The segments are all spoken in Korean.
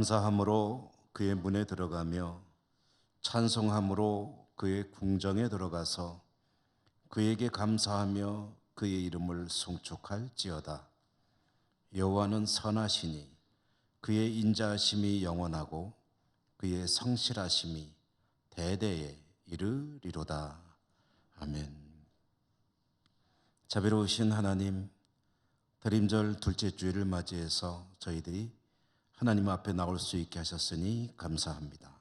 감사함으로 그의 문에 들어가며 찬송함으로 그의 궁정에 들어가서 그에게 감사하며 그의 이름을 송축할지어다. 여호와는 선하시니 그의 인자하심이 영원하고 그의 성실하심이 대대에 이르리로다. 아멘. 자비로우신 하나님, 대림절 둘째 주일을 맞이해서 저희들이 하나님 앞에 나올 수 있게 하셨으니 감사합니다.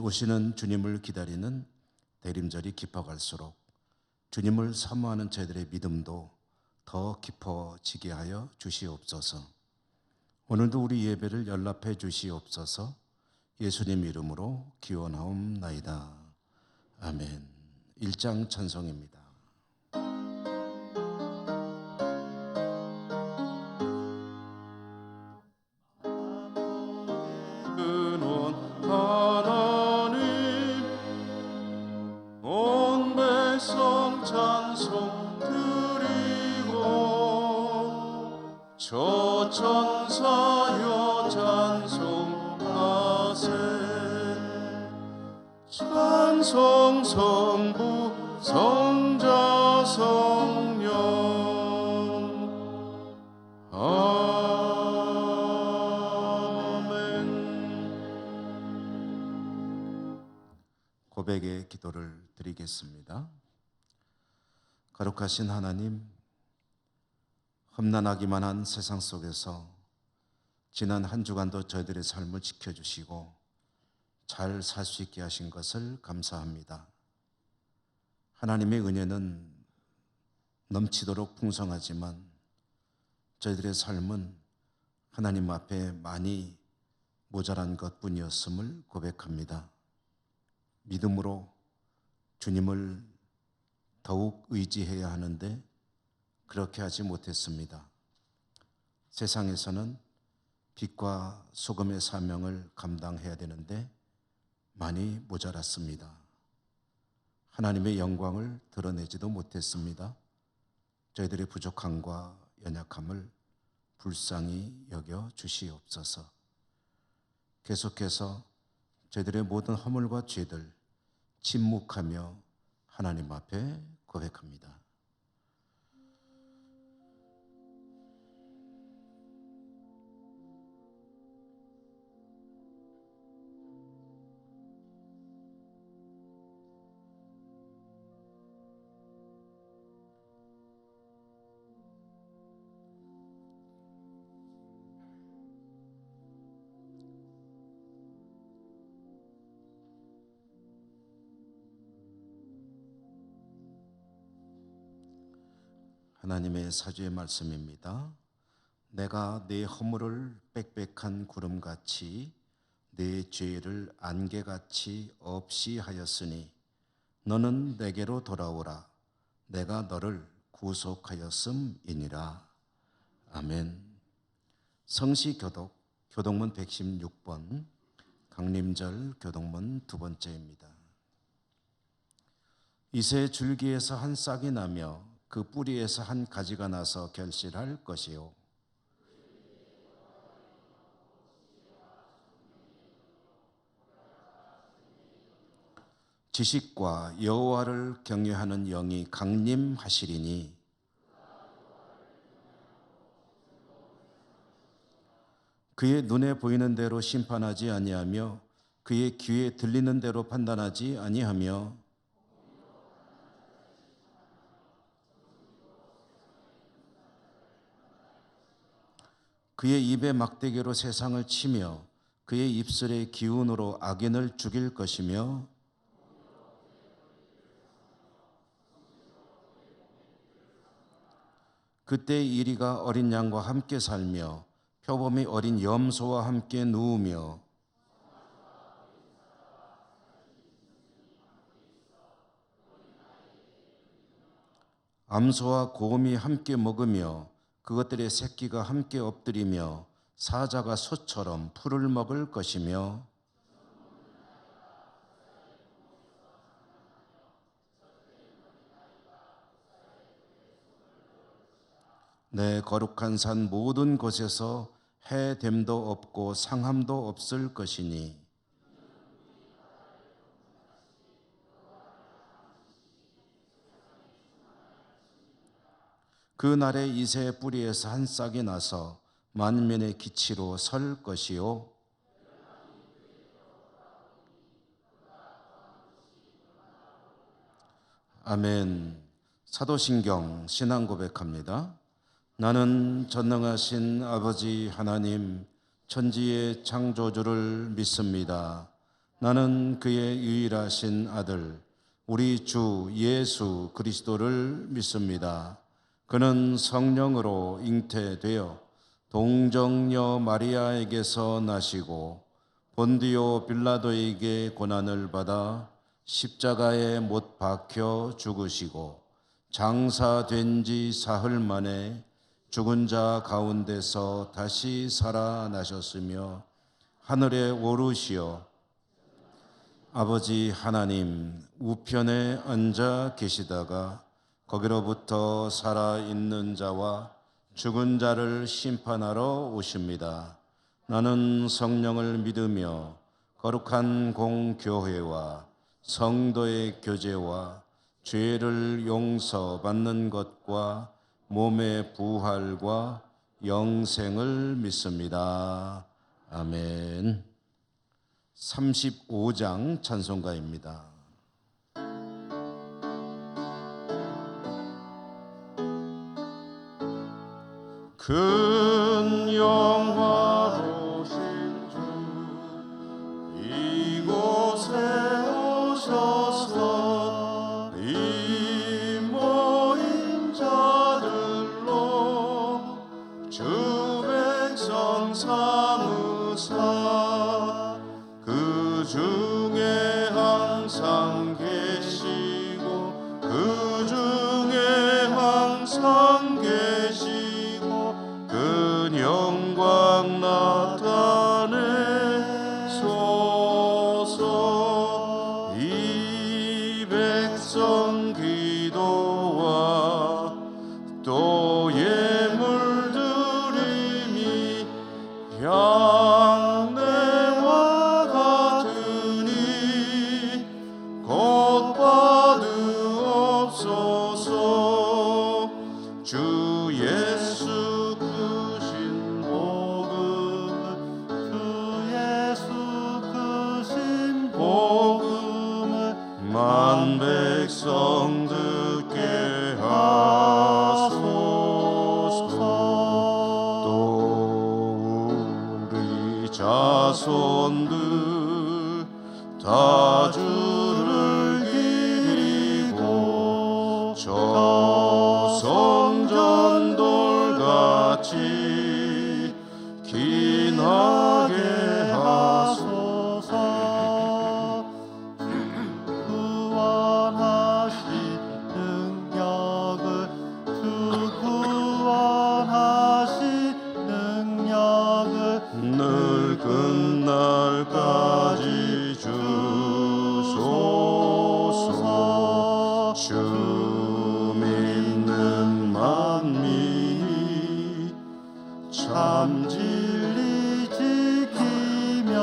오시는 주님을 기다리는 대림절이 깊어갈수록 주님을 사모하는 저희들의 믿음도 더 깊어지게 하여 주시옵소서. 오늘도 우리 예배를 연락해 주시옵소서. 예수님 이름으로 기원하옵나이다. 아멘. 1장 찬송입니다. 천사여 찬송하세. 찬송 성부 성자 성령. 아멘. 고백의 기도를 드리겠습니다. 거룩하신 하나님, 험난하기만 한 세상 속에서 지난 한 주간도 저희들의 삶을 지켜주시고 잘 살 수 있게 하신 것을 감사합니다. 하나님의 은혜는 넘치도록 풍성하지만 저희들의 삶은 하나님 앞에 많이 모자란 것뿐이었음을 고백합니다. 믿음으로 주님을 더욱 의지해야 하는데 그렇게 하지 못했습니다. 세상에서는 빛과 소금의 사명을 감당해야 되는데 많이 모자랐습니다. 하나님의 영광을 드러내지도 못했습니다. 저희들의 부족함과 연약함을 불쌍히 여겨 주시옵소서. 계속해서 저희들의 모든 허물과 죄들 침묵하며 하나님 앞에 고백합니다. 하나님의 사주의 말씀입니다. 내가 내 허물을 빽빽한 구름같이 내 죄를 안개같이 없이 하였으니 너는 내게로 돌아오라. 내가 너를 구속하였음이니라. 아멘. 성시교독 교독문 116번 강림절 교독문 두 번째입니다. 이새 줄기에서 한 싹이 나며 그 뿌리에서 한 가지가 나서 결실할 것이요. 지식과 여호와를 경외하는 영이 강림하시리니 그의 눈에 보이는 대로 심판하지 아니하며 그의 귀에 들리는 대로 판단하지 아니하며 그의 입에 막대기로 세상을 치며 그의 입술의 기운으로 악인을 죽일 것이며 그때 이리가 어린 양과 함께 살며 표범이 어린 염소와 함께 누우며 암소와 곰이 함께 먹으며 그것들의 새끼가 함께 엎드리며 사자가 소처럼 풀을 먹을 것이며 내 거룩한 산 모든 곳에서 해됨도 없고 상함도 없을 것이니 그 날에 이새의 뿌리에서 한 싹이 나서 만면의 기치로 설 것이요 아멘. 사도신경 신앙 고백합니다. 나는 전능하신 아버지 하나님 천지의 창조주를 믿습니다. 나는 그의 유일하신 아들 우리 주 예수 그리스도를 믿습니다. 그는 성령으로 잉태되어 동정녀 마리아에게서 나시고 본디오 빌라도에게 고난을 받아 십자가에 못 박혀 죽으시고 장사된 지 사흘 만에 죽은 자 가운데서 다시 살아나셨으며 하늘에 오르시어 아버지 하나님 우편에 앉아 계시다가 거기로부터 살아있는 자와 죽은 자를 심판하러 오십니다. 나는 성령을 믿으며 거룩한 공교회와 성도의 교제와 죄를 용서받는 것과 몸의 부활과 영생을 믿습니다. 아멘. 35장 찬송가입니다. 큰 영화로신 주 이곳에 오셔서 이 모인 자들로 주 백성 삼으사 그 중에 항상 계시고 그 중에 항상 계시고 그 영광 나타내소서. 이 백성 기도와 또 예물 드림이 향내와 같으니 곧 받으옵소서. 주 예수 크신 복음을 주 예수 크신 복음을 만 백성 듣게 하소서. 또 우리 자손들 다 주를 기리고 저 성전돌같이 기나게 하소서. 구원하신 능력을 주 구원하신 능력을 늘 끝날까지 주소서. 주 믿는 만민이 참 진리 지키며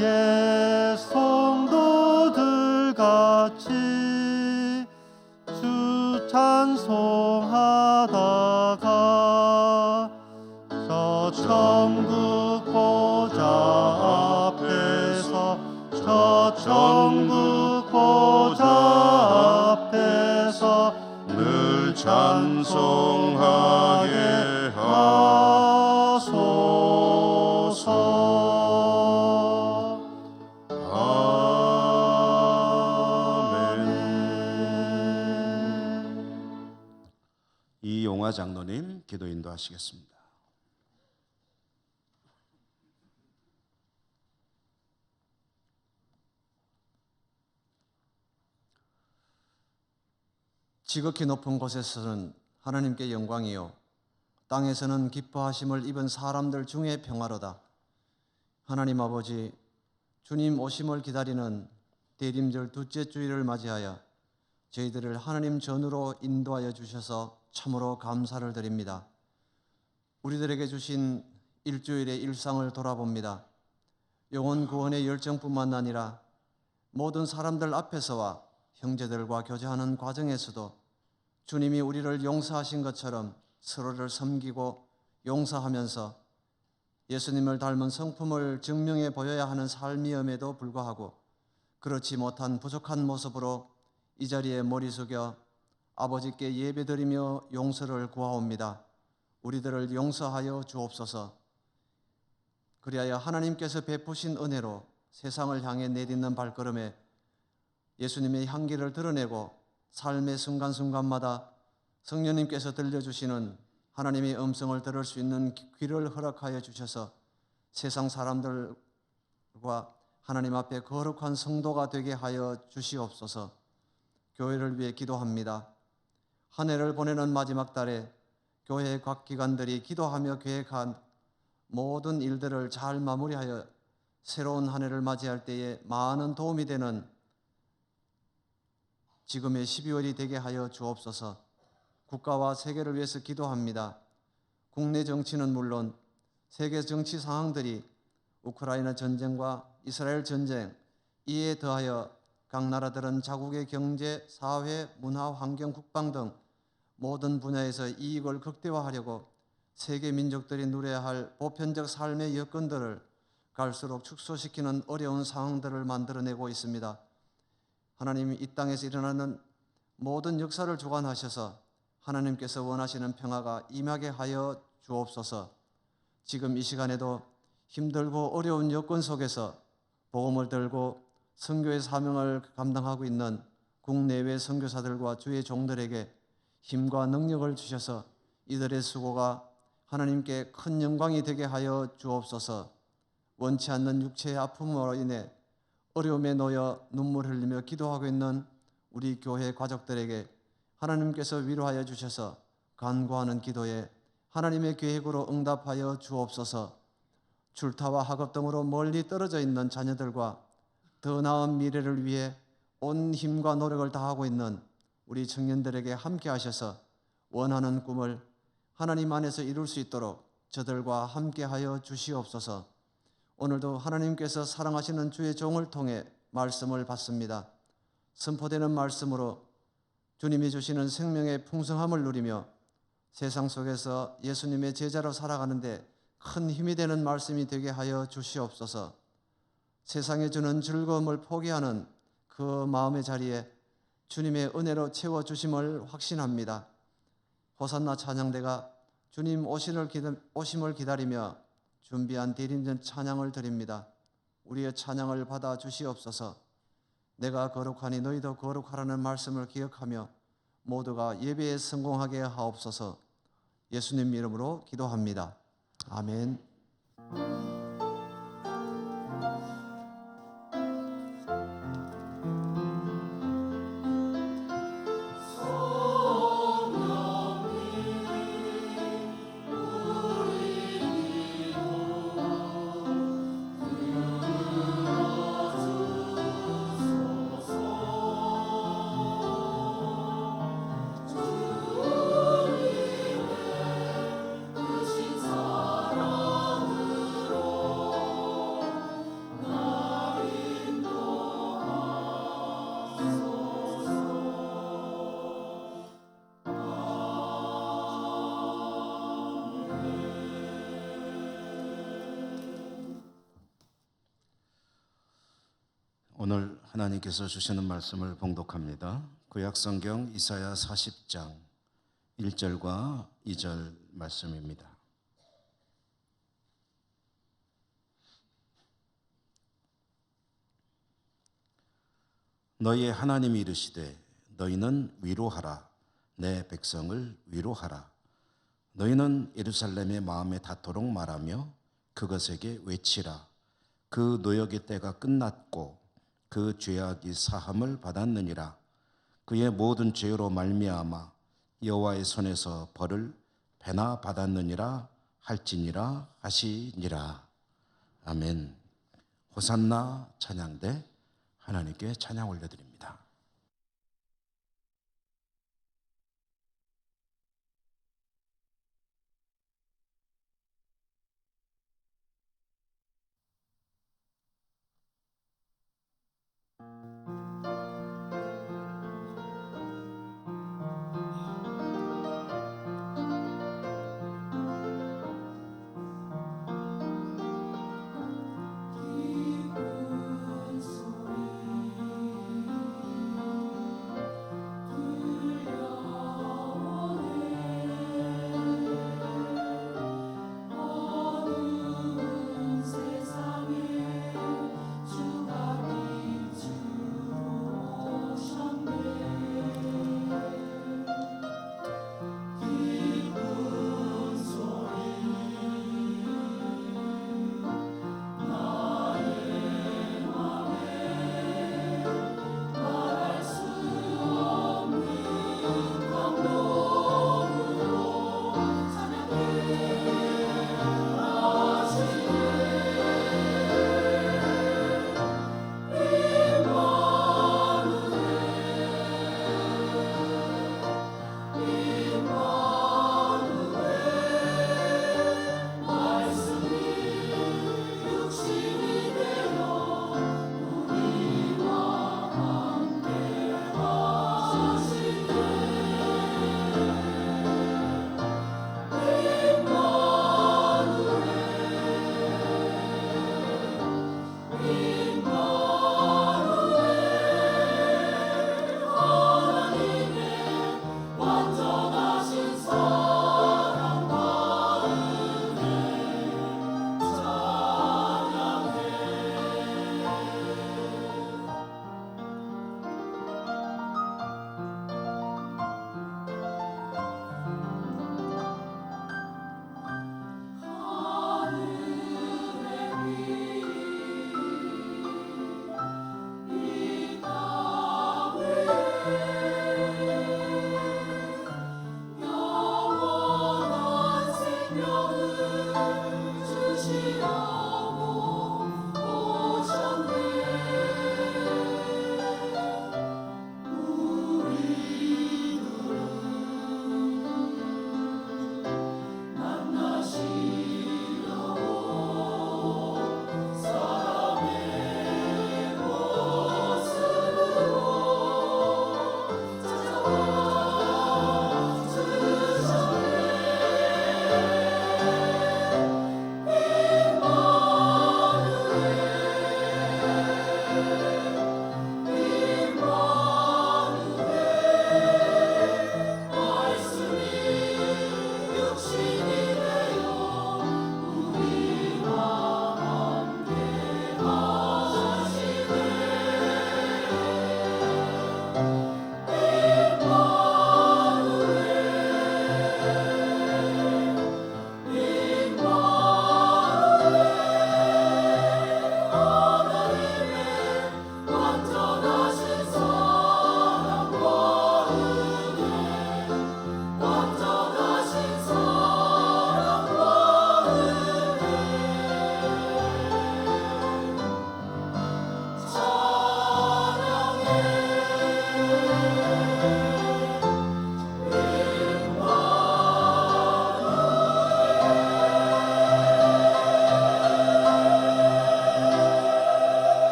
옛 성도들 같이 주 찬송하다가 저 천국 보좌 앞에서 저 천국 보좌 앞에서 늘 찬송하게 하소서. 아멘. 이용화 장로님 기도 인도하시겠습니다. 지극히 높은 곳에서는 하나님께 영광이요 땅에서는 기뻐하심을 입은 사람들 중에 평화로다. 하나님 아버지, 주님 오심을 기다리는 대림절 둘째 주일을 맞이하여 저희들을 하나님 전으로 인도하여 주셔서 참으로 감사를 드립니다. 우리들에게 주신 일주일의 일상을 돌아봅니다. 영혼 구원의 열정뿐만 아니라 모든 사람들 앞에서와 형제들과 교제하는 과정에서도 주님이 우리를 용서하신 것처럼 서로를 섬기고 용서하면서 예수님을 닮은 성품을 증명해 보여야 하는 삶이음에도 불구하고 그렇지 못한 부족한 모습으로 이 자리에 머리 숙여 아버지께 예배드리며 용서를 구하옵니다. 우리들을 용서하여 주옵소서. 그리하여 하나님께서 베푸신 은혜로 세상을 향해 내딛는 발걸음에 예수님의 향기를 드러내고 삶의 순간순간마다 성령님께서 들려주시는 하나님의 음성을 들을 수 있는 귀를 허락하여 주셔서 세상 사람들과 하나님 앞에 거룩한 성도가 되게 하여 주시옵소서. 교회를 위해 기도합니다. 한 해를 보내는 마지막 달에 교회 각 기관들이 기도하며 계획한 모든 일들을 잘 마무리하여 새로운 한 해를 맞이할 때에 많은 도움이 되는 지금의 12월이 되게 하여 주옵소서. 국가와 세계를 위해서 기도합니다. 국내 정치는 물론 세계 정치 상황들이 우크라이나 전쟁과 이스라엘 전쟁, 이에 더하여 각 나라들은 자국의 경제, 사회, 문화, 환경, 국방 등 모든 분야에서 이익을 극대화하려고 세계 민족들이 누려야 할 보편적 삶의 여건들을 갈수록 축소시키는 어려운 상황들을 만들어내고 있습니다. 하나님이 이 땅에서 일어나는 모든 역사를 주관하셔서 하나님께서 원하시는 평화가 임하게 하여 주옵소서. 지금 이 시간에도 힘들고 어려운 여건 속에서 복음을 들고 선교의 사명을 감당하고 있는 국내외 선교사들과 주의 종들에게 힘과 능력을 주셔서 이들의 수고가 하나님께 큰 영광이 되게 하여 주옵소서. 원치 않는 육체의 아픔으로 인해 어려움에 놓여 눈물 흘리며 기도하고 있는 우리 교회 가족들에게 하나님께서 위로하여 주셔서 간구하는 기도에 하나님의 계획으로 응답하여 주옵소서. 출타와 학업 등으로 멀리 떨어져 있는 자녀들과 더 나은 미래를 위해 온 힘과 노력을 다하고 있는 우리 청년들에게 함께 하셔서 원하는 꿈을 하나님 안에서 이룰 수 있도록 저들과 함께 하여 주시옵소서. 오늘도 하나님께서 사랑하시는 주의 종을 통해 말씀을 받습니다. 선포되는 말씀으로 주님이 주시는 생명의 풍성함을 누리며 세상 속에서 예수님의 제자로 살아가는데 큰 힘이 되는 말씀이 되게 하여 주시옵소서. 세상에 주는 즐거움을 포기하는 그 마음의 자리에 주님의 은혜로 채워주심을 확신합니다. 호산나 찬양대가 주님 오심을 기다리며 준비한 대림전 찬양을 드립니다. 우리의 찬양을 받아 주시옵소서. 내가 거룩하니 너희도 거룩하라는 말씀을 기억하며 모두가 예배에 성공하게 하옵소서. 예수님 이름으로 기도합니다. 아멘. 오늘 하나님께서 주시는 말씀을 봉독합니다. 구약성경 이사야 40장 1절과 2절 말씀입니다. 너희의 하나님이 이르시되 너희는 위로하라. 내 백성을 위로하라. 너희는 예루살렘의 마음에 닿도록 말하며 그것에게 외치라. 그 노역의 때가 끝났고 그 죄악이 사함을 받았느니라. 그의 모든 죄로 말미암아 여호와의 손에서 벌을 배나 받았느니라 할지니라 하시니라. 아멘. 호산나 찬양대 하나님께 찬양 올려드립니다.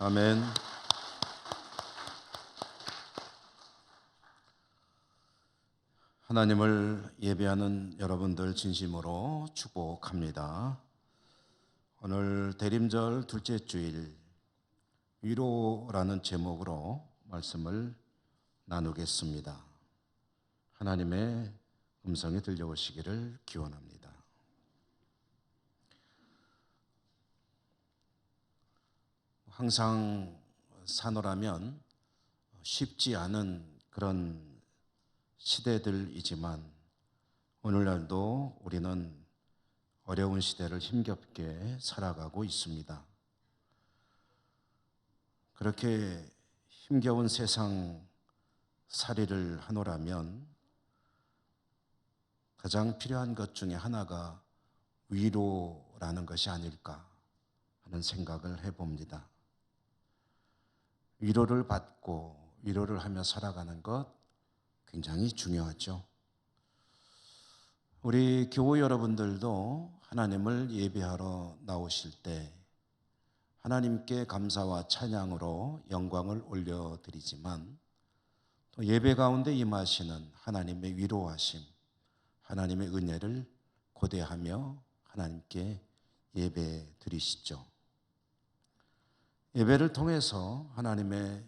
아멘. 하나님을 예배하는 여러분들 진심으로 축복합니다. 오늘 대림절 둘째 주일 위로라는 제목으로 말씀을 나누겠습니다. 하나님의 음성이 들려오시기를 기원합니다. 항상 사노라면 쉽지 않은 그런 시대들이지만 오늘날도 우리는 어려운 시대를 힘겹게 살아가고 있습니다. 그렇게 힘겨운 세상 살이를 하노라면 가장 필요한 것 중에 하나가 위로라는 것이 아닐까 하는 생각을 해봅니다. 위로를 받고 위로를 하며 살아가는 것 굉장히 중요하죠. 우리 교우 여러분들도 하나님을 예배하러 나오실 때 하나님께 감사와 찬양으로 영광을 올려드리지만 또 예배 가운데 임하시는 하나님의 위로하심, 하나님의 은혜를 고대하며 하나님께 예배 드리시죠. 예배를 통해서 하나님의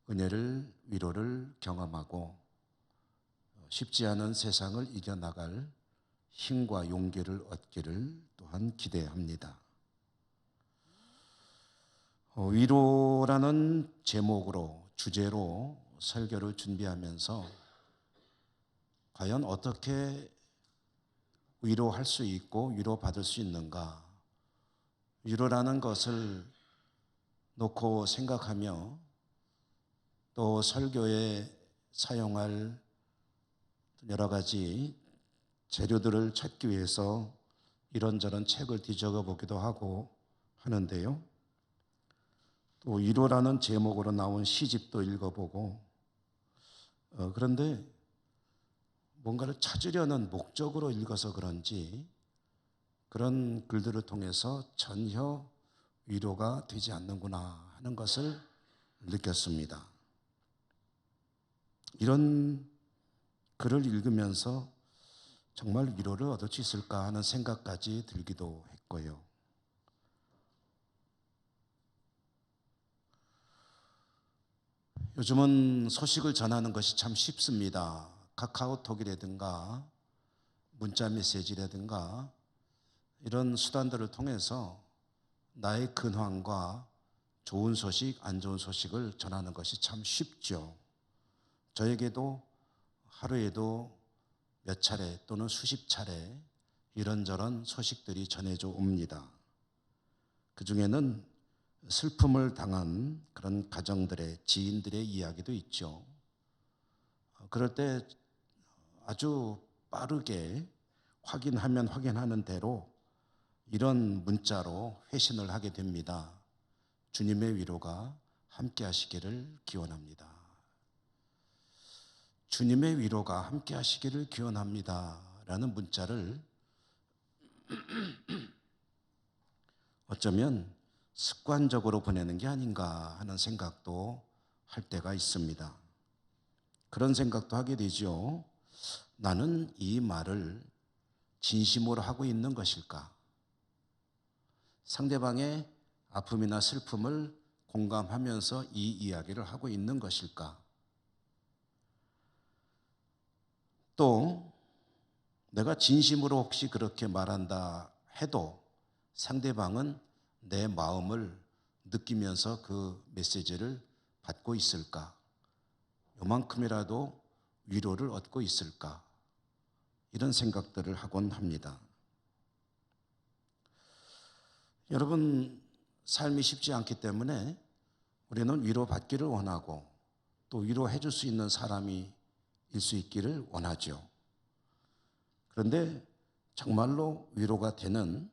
은혜를, 위로를 경험하고 쉽지 않은 세상을 이겨나갈 힘과 용기를 얻기를 또한 기대합니다. 위로라는 제목으로, 주제로 설교를 준비하면서 과연 어떻게 위로할 수 있고 위로받을 수 있는가? 위로라는 것을 놓고 생각하며 또 설교에 사용할 여러 가지 재료들을 찾기 위해서 이런저런 책을 뒤적어 보기도 하고 하는데요. 또 위로라는 제목으로 나온 시집도 읽어보고 그런데 뭔가를 찾으려는 목적으로 읽어서 그런지 그런 글들을 통해서 전혀 위로가 되지 않는구나 하는 것을 느꼈습니다. 이런 글을 읽으면서 정말 위로를 얻을 수 있을까 하는 생각까지 들기도 했고요. 요즘은 소식을 전하는 것이 참 쉽습니다. 카카오톡이라든가 문자 메시지라든가 이런 수단들을 통해서 나의 근황과 좋은 소식, 안 좋은 소식을 전하는 것이 참 쉽죠. 저에게도 하루에도 몇 차례 또는 수십 차례 이런저런 소식들이 전해져 옵니다. 그 중에는 슬픔을 당한 그런 가정들의, 지인들의 이야기도 있죠. 그럴 때 아주 빠르게 확인하면 확인하는 대로 이런 문자로 회신을 하게 됩니다. 주님의 위로가 함께 하시기를 기원합니다. 주님의 위로가 함께 하시기를 기원합니다. 라는 문자를 어쩌면 습관적으로 보내는 게 아닌가 하는 생각도 할 때가 있습니다. 그런 생각도 하게 되죠. 나는 이 말을 진심으로 하고 있는 것일까? 상대방의 아픔이나 슬픔을 공감하면서 이 이야기를 하고 있는 것일까? 또 내가 진심으로 혹시 그렇게 말한다 해도 상대방은 내 마음을 느끼면서 그 메시지를 받고 있을까? 요만큼이라도 위로를 얻고 있을까? 이런 생각들을 하곤 합니다. 여러분, 삶이 쉽지 않기 때문에 우리는 위로받기를 원하고 또 위로해 줄 수 있는 사람이 일 수 있기를 원하죠. 그런데 정말로 위로가 되는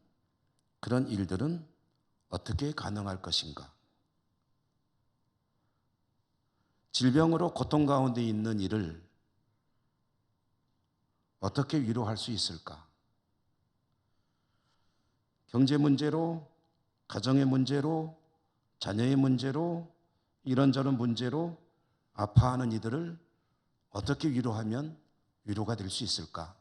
그런 일들은 어떻게 가능할 것인가? 질병으로 고통 가운데 있는 이를 어떻게 위로할 수 있을까? 경제 문제로, 가정의 문제로, 자녀의 문제로, 이런저런 문제로 아파하는 이들을 어떻게 위로하면 위로가 될 수 있을까?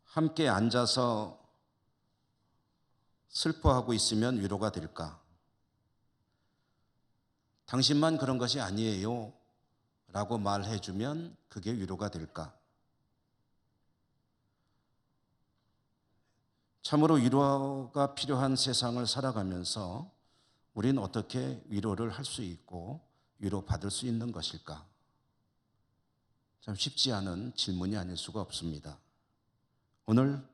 함께 앉아서 슬퍼하고 있으면 위로가 될까? 당신만 그런 것이 아니에요 라고 말해주면 그게 위로가 될까? 참으로 위로가 필요한 세상을 살아가면서 우리는 어떻게 위로를 할 수 있고 위로받을 수 있는 것일까? 참 쉽지 않은 질문이 아닐 수가 없습니다. 오늘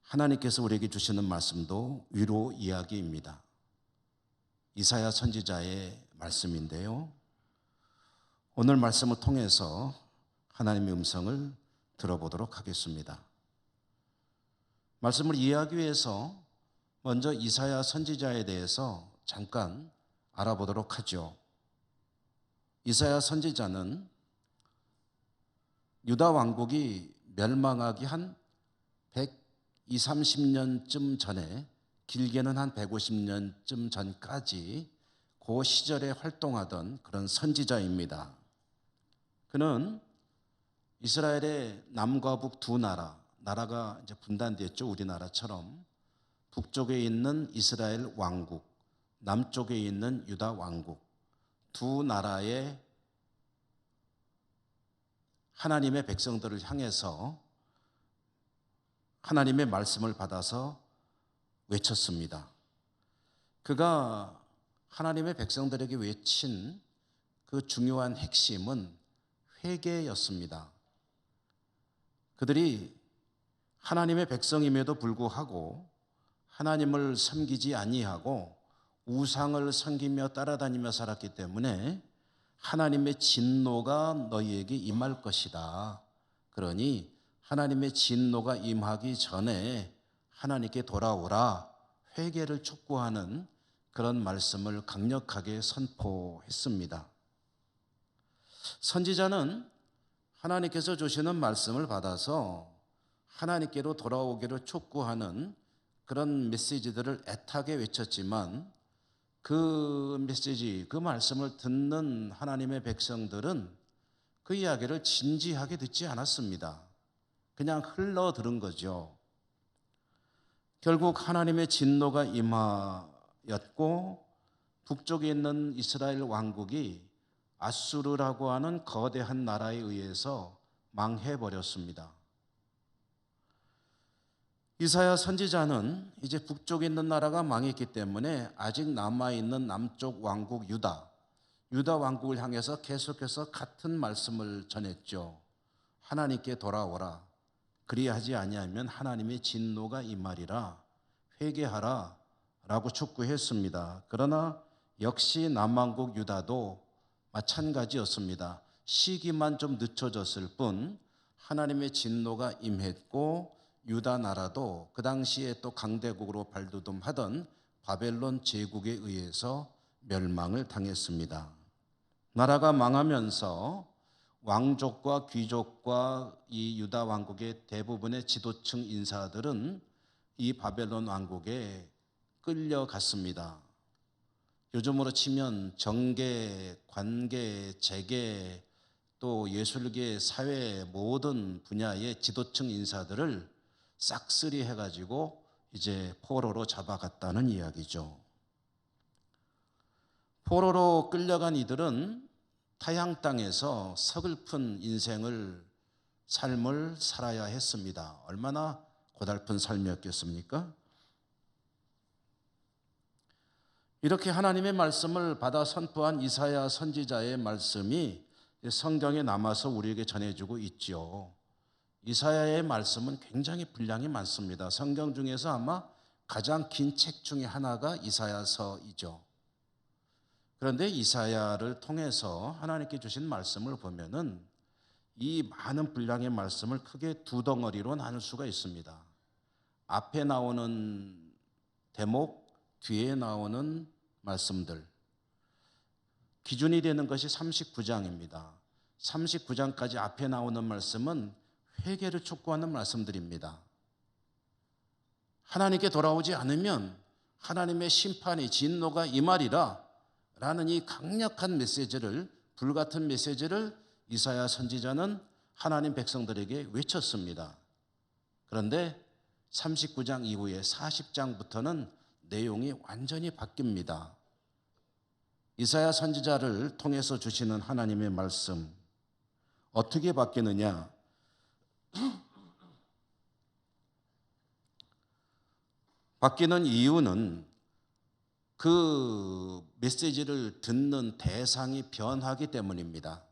하나님께서 우리에게 주시는 말씀도 위로 이야기입니다. 이사야 선지자의 말씀인데요. 오늘 말씀을 통해서 하나님의 음성을 들어보도록 하겠습니다. 말씀을 이해하기 위해서 먼저 이사야 선지자에 대해서 잠깐 알아보도록 하죠. 이사야 선지자는 유다 왕국이 멸망하기 한 120-30년쯤 전에, 길게는 한 150년쯤 전까지 그 시절에 활동하던 그런 선지자입니다. 그는 이스라엘의 남과 북 두 나라가 이제 분단됐죠. 우리나라처럼 북쪽에 있는 이스라엘 왕국, 남쪽에 있는 유다 왕국, 두 나라의 하나님의 백성들을 향해서 하나님의 말씀을 받아서 외쳤습니다. 그가 하나님의 백성들에게 외친 그 중요한 핵심은 회개였습니다. 그들이 하나님의 백성임에도 불구하고 하나님을 섬기지 아니하고 우상을 섬기며 따라다니며 살았기 때문에 하나님의 진노가 너희에게 임할 것이다. 그러니 하나님의 진노가 임하기 전에 하나님께 돌아오라, 회개를 촉구하는 그런 말씀을 강력하게 선포했습니다. 선지자는 하나님께서 주시는 말씀을 받아서 하나님께로 돌아오기를 촉구하는 그런 메시지들을 애타게 외쳤지만 그 메시지, 그 말씀을 듣는 하나님의 백성들은 그 이야기를 진지하게 듣지 않았습니다. 그냥 흘러 들은 거죠. 결국 하나님의 진노가 임하였고 북쪽에 있는 이스라엘 왕국이 아수르라고 하는 거대한 나라에 의해서 망해버렸습니다. 이사야 선지자는 이제 북쪽에 있는 나라가 망했기 때문에 아직 남아있는 남쪽 왕국 유다 왕국을 향해서 계속해서 같은 말씀을 전했죠. 하나님께 돌아오라. 그리하지 아니하면 하나님의 진노가 임하리라. 회개하라 라고 촉구했습니다. 그러나 역시 남왕국 유다도 마찬가지였습니다. 시기만 좀 늦춰졌을 뿐 하나님의 진노가 임했고 유다 나라도 그 당시에 또 강대국으로 발돋움하던 바벨론 제국에 의해서 멸망을 당했습니다. 나라가 망하면서 왕족과 귀족과 이 유다 왕국의 대부분의 지도층 인사들은 이 바벨론 왕국에 끌려갔습니다. 요즘으로 치면 정계, 관계, 재계, 또 예술계, 사회 모든 분야의 지도층 인사들을 싹쓸이 해가지고 이제 포로로 잡아갔다는 이야기죠. 포로로 끌려간 이들은 타향 땅에서 서글픈 삶을 살아야 했습니다. 얼마나 고달픈 삶이었겠습니까? 이렇게 하나님의 말씀을 받아 선포한 이사야 선지자의 말씀이 성경에 남아서 우리에게 전해지고 있죠. 이사야의 말씀은 굉장히 분량이 많습니다. 성경 중에서 아마 가장 긴 책 중에 하나가 이사야서이죠. 그런데 이사야를 통해서 하나님께 주신 말씀을 보면은 이 많은 분량의 말씀을 크게 두 덩어리로 나눌 수가 있습니다. 앞에 나오는 대목, 뒤에 나오는 말씀들. 기준이 되는 것이 39장입니다. 39장까지 앞에 나오는 말씀은 회개를 촉구하는 말씀들입니다. 하나님께 돌아오지 않으면 하나님의 심판이 진노가 임하리라 라는 이 강력한 메시지를, 불같은 메시지를 이사야 선지자는 하나님 백성들에게 외쳤습니다. 그런데 39장 이후에 40장부터는 내용이 완전히 바뀝니다. 이사야 선지자를 통해서 주시는 하나님의 말씀 어떻게 바뀌느냐? 바뀌는 이유는 그 메시지를 듣는 대상이 변하기 때문입니다.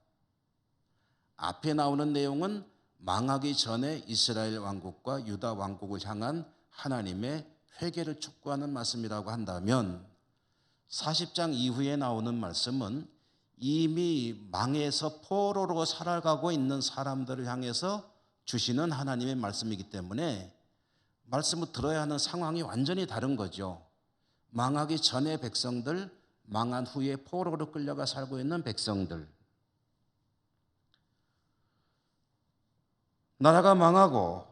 앞에 나오는 내용은 망하기 전에 이스라엘 왕국과 유다 왕국을 향한 하나님의 회개를 촉구하는 말씀이라고 한다면 40장 이후에 나오는 말씀은 이미 망해서 포로로 살아가고 있는 사람들을 향해서 주시는 하나님의 말씀이기 때문에 말씀을 들어야 하는 상황이 완전히 다른 거죠. 망하기 전의 백성들, 망한 후에 포로로 끌려가 살고 있는 백성들. 나라가 망하고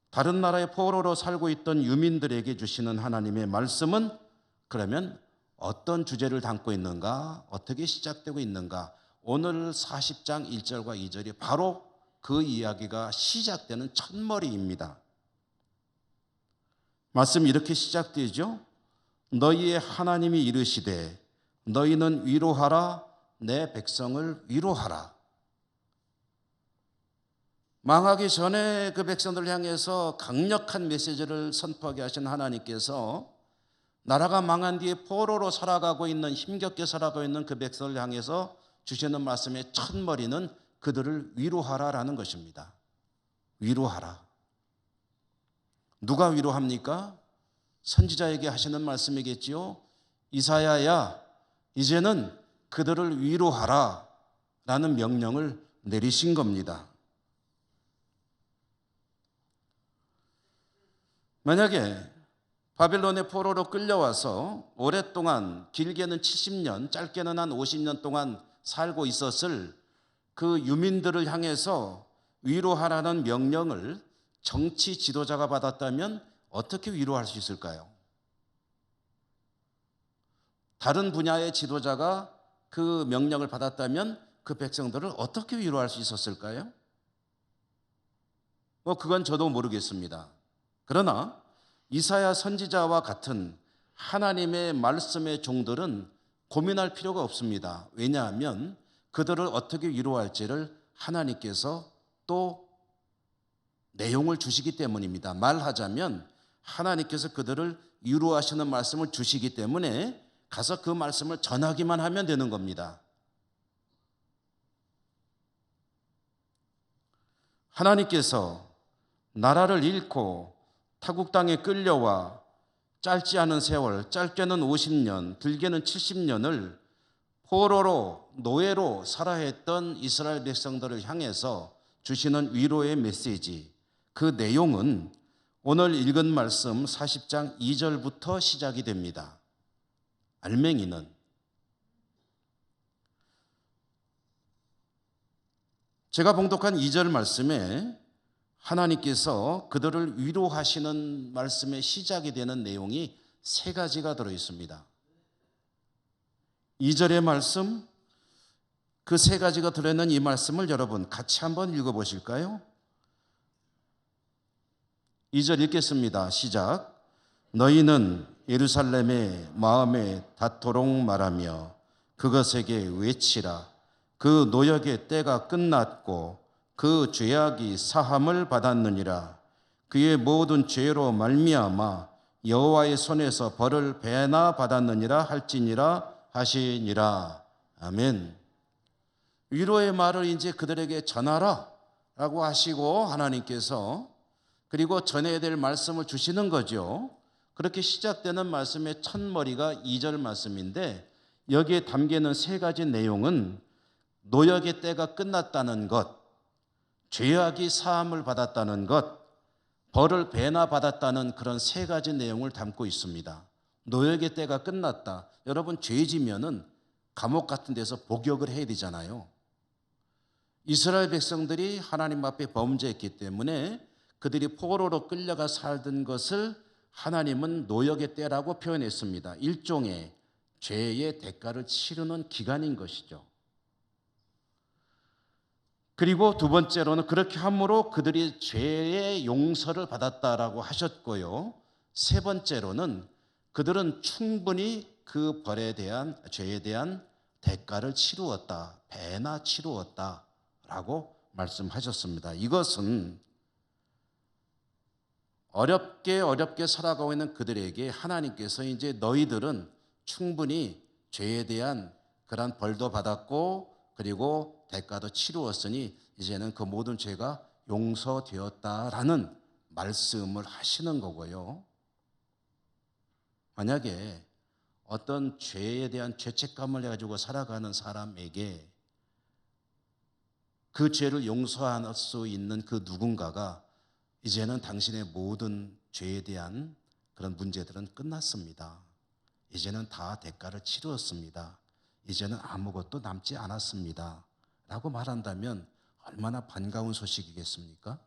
다른 나라의 포로로 살고 있던 유민들에게 주시는 하나님의 말씀은 그러면 어떤 주제를 담고 있는가? 어떻게 시작되고 있는가? 오늘 40장 1절과 2절이 바로 그 이야기가 시작되는 첫머리입니다. 말씀이 이렇게 시작되죠. 너희의 하나님이 이르시되 너희는 위로하라, 내 백성을 위로하라. 망하기 전에 그 백성들을 향해서 강력한 메시지를 선포하게 하신 하나님께서 나라가 망한 뒤에 포로로 살아가고 있는, 힘겹게 살아가고 있는 그 백성을 향해서 주시는 말씀의 첫머리는 그들을 위로하라라는 것입니다. 위로하라. 누가 위로합니까? 선지자에게 하시는 말씀이겠지요. 이사야야, 이제는 그들을 위로하라 라는 명령을 내리신 겁니다. 만약에 바벨론의 포로로 끌려와서 오랫동안, 길게는 70년, 짧게는 한 50년 동안 살고 있었을 그 유민들을 향해서 위로하라는 명령을 정치 지도자가 받았다면 어떻게 위로할 수 있을까요? 다른 분야의 지도자가 그 명령을 받았다면 그 백성들을 어떻게 위로할 수 있었을까요? 그건 저도 모르겠습니다. 그러나 이사야 선지자와 같은 하나님의 말씀의 종들은 고민할 필요가 없습니다. 왜냐하면 그들을 어떻게 위로할지를 하나님께서 또 내용을 주시기 때문입니다. 말하자면 하나님께서 그들을 위로하시는 말씀을 주시기 때문에 가서 그 말씀을 전하기만 하면 되는 겁니다. 하나님께서 나라를 잃고 타국 땅에 끌려와 짧지 않은 세월, 짧게는 50년, 길게는 70년을 포로로, 노예로 살아야 했던 이스라엘 백성들을 향해서 주시는 위로의 메시지, 그 내용은 오늘 읽은 말씀 40장 2절부터 시작이 됩니다. 알맹이는 제가 봉독한 2절 말씀에 하나님께서 그들을 위로하시는 말씀의 시작이 되는 내용이 세 가지가 들어 있습니다. 2절의 말씀, 그 세 가지가 들어있는 이 말씀을 여러분 같이 한번 읽어보실까요? 2절 읽겠습니다. 시작. 너희는 예루살렘의 마음에 닿도록 말하며 그것에게 외치라. 그 노역의 때가 끝났고 그 죄악이 사함을 받았느니라. 그의 모든 죄로 말미암아 여호와의 손에서 벌을 배나 받았느니라 할지니라 하시니라. 아멘. 위로의 말을 이제 그들에게 전하라 라고 하시고 하나님께서 그리고 전해야 될 말씀을 주시는 거죠. 그렇게 시작되는 말씀의 첫머리가 2절 말씀인데 여기에 담기는 세 가지 내용은 노역의 때가 끝났다는 것, 죄악이 사함을 받았다는 것, 벌을 배나 받았다는 그런 세 가지 내용을 담고 있습니다. 노역의 때가 끝났다. 여러분 죄 지면은 감옥 같은 데서 복역을 해야 되잖아요. 이스라엘 백성들이 하나님 앞에 범죄했기 때문에 그들이 포로로 끌려가 살던 것을 하나님은 노역의 때라고 표현했습니다. 일종의 죄의 대가를 치르는 기간인 것이죠. 그리고 두 번째로는 그렇게 함으로 그들이 죄의 용서를 받았다라고 하셨고요. 세 번째로는 그들은 충분히 그 벌에 대한, 죄에 대한 대가를 치루었다, 배나 치루었다라고 말씀하셨습니다. 이것은 어렵게 살아가고 있는 그들에게 하나님께서 이제 너희들은 충분히 죄에 대한 그런 벌도 받았고 그리고 대가도 치루었으니 이제는 그 모든 죄가 용서되었다라는 말씀을 하시는 거고요. 만약에 어떤 죄에 대한 죄책감을 가지고 살아가는 사람에게 그 죄를 용서할 수 있는 그 누군가가 이제는 당신의 모든 죄에 대한 그런 문제들은 끝났습니다. 이제는 다 대가를 치루었습니다. 이제는 아무것도 남지 않았습니다. 라고 말한다면 얼마나 반가운 소식이겠습니까?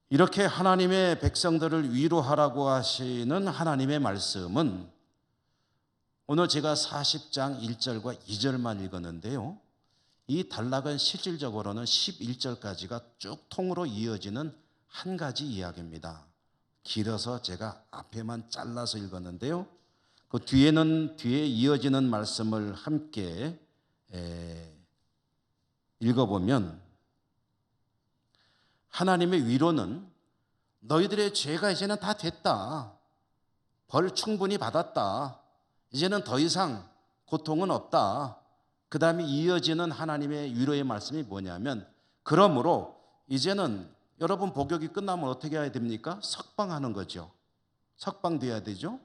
이렇게 하나님의 백성들을 위로하라고 하시는 하나님의 말씀은 오늘 제가 40장 1절과 2절만 읽었는데요. 이 단락은 실질적으로는 11절까지가 쭉 통으로 이어지는 한 가지 이야기입니다. 길어서 제가 앞에만 잘라서 읽었는데요. 그 뒤에 이어지는 말씀을 함께 읽어보면 하나님의 위로는 너희들의 죄가 이제는 다 됐다. 벌 충분히 받았다. 이제는 더 이상 고통은 없다. 그 다음에 이어지는 하나님의 위로의 말씀이 뭐냐면 그러므로 이제는 여러분 복역이 끝나면 어떻게 해야 됩니까? 석방하는 거죠. 석방돼야 되죠.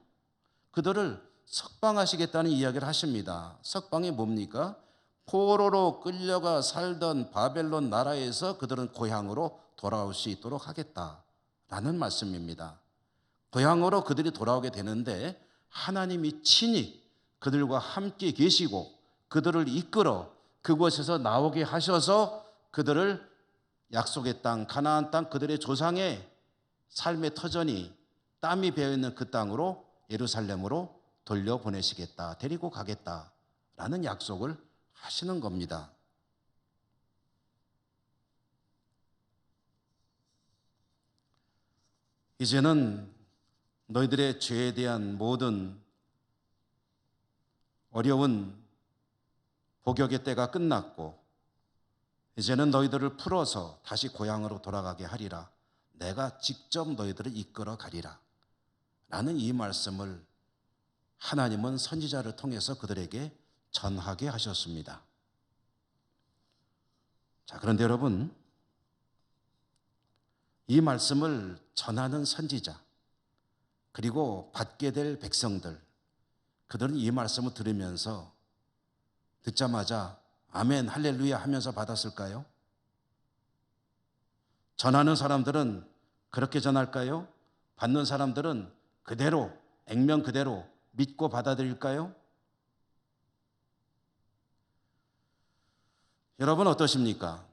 그들을 석방하시겠다는 이야기를 하십니다. 석방이 뭡니까? 포로로 끌려가 살던 바벨론 나라에서 그들은 고향으로 돌아올 수 있도록 하겠다라는 말씀입니다. 고향으로 그들이 돌아오게 되는데 하나님이 친히 그들과 함께 계시고 그들을 이끌어 그곳에서 나오게 하셔서 그들을 약속의 땅, 가나안 땅, 그들의 조상의 삶의 터전이 땀이 배어있는 그 땅으로 예루살렘으로 돌려보내시겠다, 데리고 가겠다라는 약속을 하시는 겁니다. 이제는 너희들의 죄에 대한 모든 어려운 복역의 때가 끝났고 이제는 너희들을 풀어서 다시 고향으로 돌아가게 하리라. 내가 직접 너희들을 이끌어 가리라. 라는 이 말씀을 하나님은 선지자를 통해서 그들에게 전하게 하셨습니다. 자, 그런데 여러분, 이 말씀을 전하는 선지자 그리고 받게 될 백성들, 그들은 이 말씀을 들으면서 듣자마자 아멘, 할렐루야 하면서 받았을까요? 전하는 사람들은 그렇게 전할까요? 받는 사람들은 그대로, 액면 그대로 믿고 받아들일까요? 여러분 어떠십니까?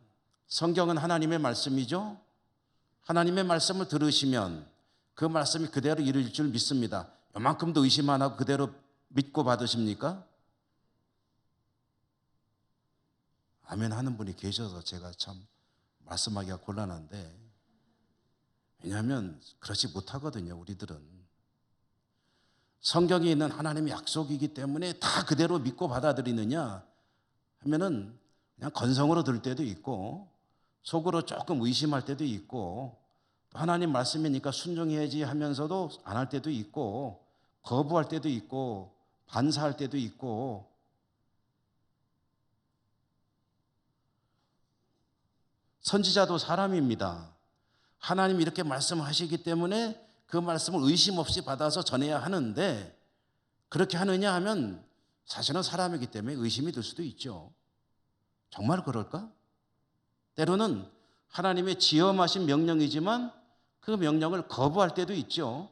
성경은 하나님의 말씀이죠? 하나님의 말씀을 들으시면 그 말씀이 그대로 이루어질 줄 믿습니다. 요만큼도 의심 안 하고 그대로 믿고 받으십니까? 아멘 하는 분이 계셔서 제가 참 말씀하기가 곤란한데, 왜냐하면 그렇지 못하거든요. 우리들은 성경에 있는 하나님의 약속이기 때문에 다 그대로 믿고 받아들이느냐 하면은 그냥 건성으로 들 때도 있고 속으로 조금 의심할 때도 있고 또 하나님 말씀이니까 순종해야지 하면서도 안 할 때도 있고 거부할 때도 있고 반사할 때도 있고. 선지자도 사람입니다. 하나님이 이렇게 말씀하시기 때문에 그 말씀을 의심 없이 받아서 전해야 하는데, 그렇게 하느냐 하면 사실은 사람이기 때문에 의심이 들 수도 있죠. 정말 그럴까? 때로는 하나님의 지엄하신 명령이지만 그 명령을 거부할 때도 있죠.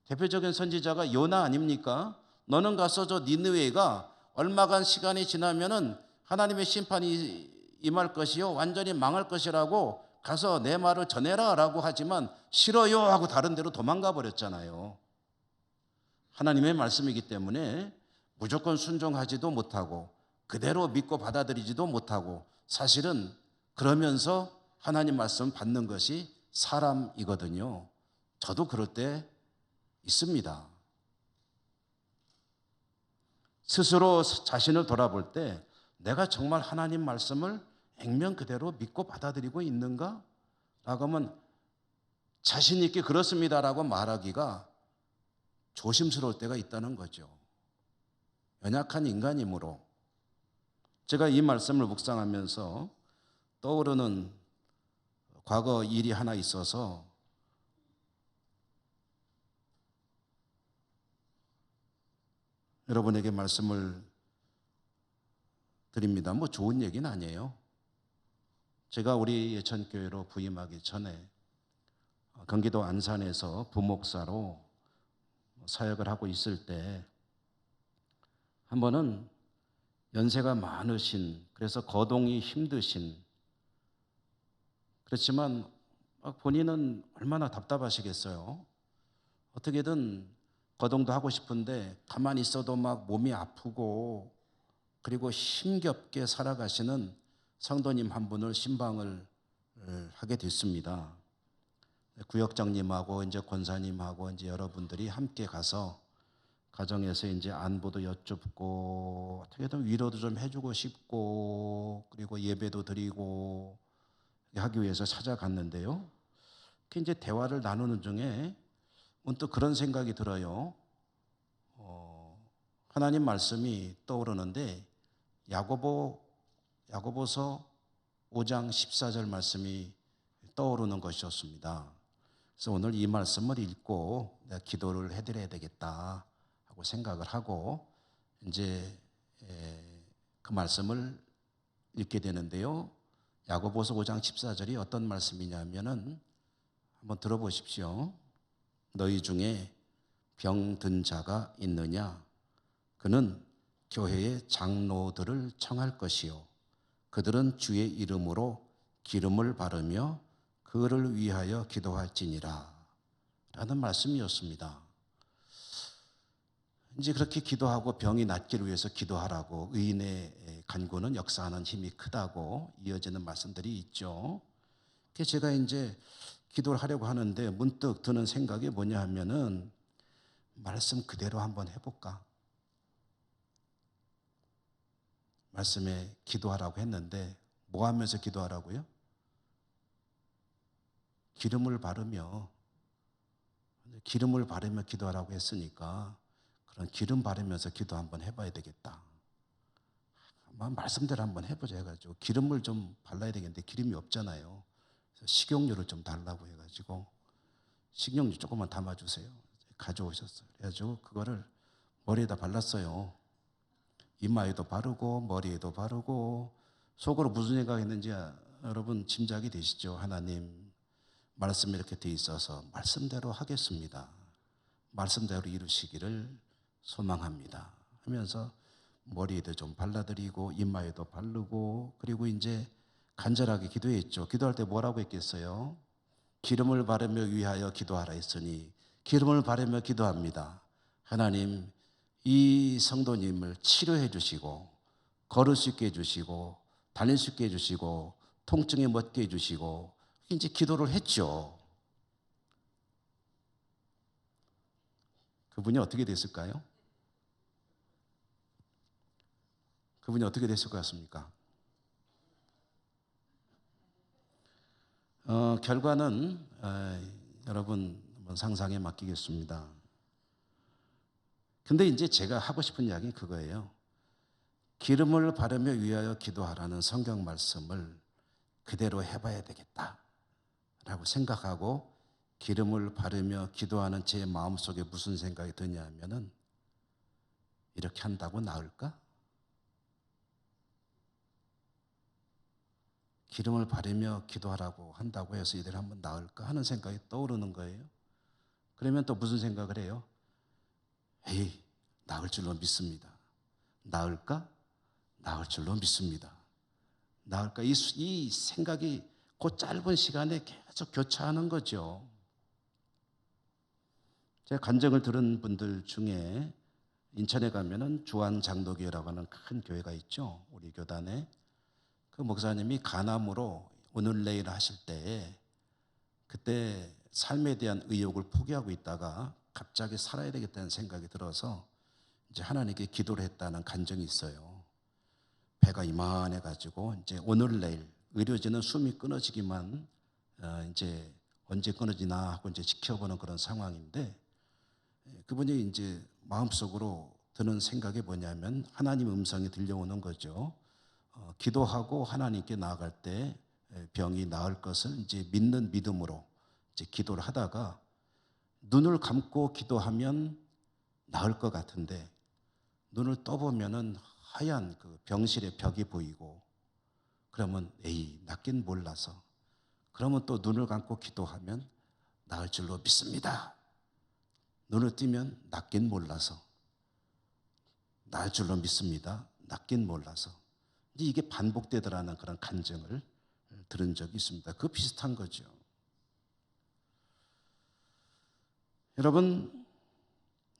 대표적인 선지자가 요나 아닙니까? 너는 가서 저 니느웨가 얼마간 시간이 지나면은 하나님의 심판이 임할 것이요 완전히 망할 것이라고 가서 내 말을 전해라 라고 하지만 싫어요 하고 다른 데로 도망가 버렸잖아요. 하나님의 말씀이기 때문에 무조건 순종하지도 못하고 그대로 믿고 받아들이지도 못하고, 사실은 그러면서 하나님 말씀 받는 것이 사람이거든요. 저도 그럴 때 있습니다. 스스로 자신을 돌아볼 때 내가 정말 하나님 말씀을 액면 그대로 믿고 받아들이고 있는가? 라고 하면 자신 있게 그렇습니다라고 말하기가 조심스러울 때가 있다는 거죠. 연약한 인간이므로. 제가 이 말씀을 묵상하면서 떠오르는 과거 일이 하나 있어서 여러분에게 말씀을 드립니다. 뭐 좋은 얘기는 아니에요. 제가 우리 예천교회로 부임하기 전에 경기도 안산에서 부목사로 사역을 하고 있을 때 한 번은 연세가 많으신, 그래서 거동이 힘드신, 그렇지만 본인은 얼마나 답답하시겠어요. 어떻게든 거동도 하고 싶은데 가만히 있어도 막 몸이 아프고, 그리고 힘겹게 살아가시는 성도님 한 분을 신방을 하게 됐습니다. 구역장님하고 이제 권사님하고 이제 여러분들이 함께 가서 가정에서 이제 안부도 여쭙고 어떻게든 위로도 좀 해주고 싶고, 그리고 예배도 드리고 하기 위해서 찾아갔는데요. 그 이제 대화를 나누는 중에 문득 그런 생각이 들어요. 하나님 말씀이 떠오르는데 야고보서 5장 14절 말씀이 떠오르는 것이었습니다. 그래서 오늘 이 말씀을 읽고 내가 기도를 해드려야 되겠다 하고 생각을 하고 이제 그 말씀을 읽게 되는데요. 야고보서 5장 14절이 어떤 말씀이냐면은 한번 들어보십시오. 너희 중에 병든 자가 있느냐? 그는 교회의 장로들을 청할 것이요, 그들은 주의 이름으로 기름을 바르며 그를 위하여 기도할지니라 라는 말씀이었습니다. 이제 그렇게 기도하고 병이 낫기를 위해서 기도하라고, 의인의 간구는 역사하는 힘이 크다고 이어지는 말씀들이 있죠. 그래서 제가 이제 기도를 하려고 하는데 문득 드는 생각이 뭐냐 하면은 말씀 그대로 한번 해볼까? 말씀에 기도하라고 했는데 뭐 하면서 기도하라고요? 기름을 바르며 기도하라고 했으니까 그런 기름 바르면서 기도 한번 해봐야 되겠다. 말씀대로 한번 해보자 해가지고 기름을 좀 발라야 되겠는데 기름이 없잖아요. 그래서 식용유를 좀 달라고 해가지고 식용유 조금만 담아주세요. 가져오셨어요. 그래가지고 그거를 머리에다 발랐어요. 이마에도 바르고 머리에도 바르고, 속으로 무슨 생각했는지 여러분 짐작이 되시죠? 하나님 말씀이 이렇게 돼 있어서 말씀대로 하겠습니다. 말씀대로 이루시기를 소망합니다 하면서 머리에도 좀 발라드리고 이마에도 바르고, 그리고 이제 간절하게 기도했죠. 기도할 때 뭐라고 했겠어요? 기름을 바르며 위하여 기도하라 했으니 기름을 바르며 기도합니다. 하나님, 이 성도님을 치료해 주시고 걸을 수 있게 해주시고 다닐 수 있게 해주시고 통증에 멎게 해주시고, 이제 기도를 했죠. 그분이 어떻게 됐을까요? 그분이 어떻게 됐을 것 같습니까? 결과는 여러분 상상에 맡기겠습니다. 근데 이제 제가 하고 싶은 이야기는 그거예요. 기름을 바르며 위하여 기도하라는 성경 말씀을 그대로 해봐야 되겠다라고 생각하고 기름을 바르며 기도하는 제 마음속에 무슨 생각이 드냐 하면은 이렇게 한다고 나을까? 기름을 바르며 기도하라고 한다고 해서 이대로 한번 나을까 하는 생각이 떠오르는 거예요. 그러면 또 무슨 생각을 해요? 에이, 나을 줄로 믿습니다. 나을까? 나을 줄로 믿습니다. 나을까? 이 생각이 그 짧은 시간에 계속 교차하는 거죠. 제가 간증을 들은 분들 중에 인천에 가면은 주안장로교회라고 하는 큰 교회가 있죠. 우리 교단에. 그 목사님이 간암으로 오늘 내일 하실 때 그때 삶에 대한 의욕을 포기하고 있다가 갑자기 살아야 되겠다는 생각이 들어서 이제 하나님께 기도를 했다는 간증이 있어요. 배가 이만해 가지고 이제 오늘 내일 의료진은 숨이 끊어지기만 이제 언제 끊어지나 하고 이제 지켜보는 그런 상황인데, 그분이 이제 마음속으로 드는 생각이 뭐냐면 하나님 음성이 들려오는 거죠. 기도하고 하나님께 나아갈 때 병이 나을 것을 이제 믿는 믿음으로 이제 기도를 하다가 눈을 감고 기도하면 나을 것 같은데 눈을 떠보면은 하얀 그 병실의 벽이 보이고 그러면 에이 낫긴 몰라서 그러면 또 눈을 감고 기도하면 나을 줄로 믿습니다. 눈을 뜨면 낫긴 몰라서 나을 줄로 믿습니다. 낫긴 몰라서 이제 이게 반복되더라는 그런 간증을 들은 적이 있습니다. 그 비슷한 거죠. 여러분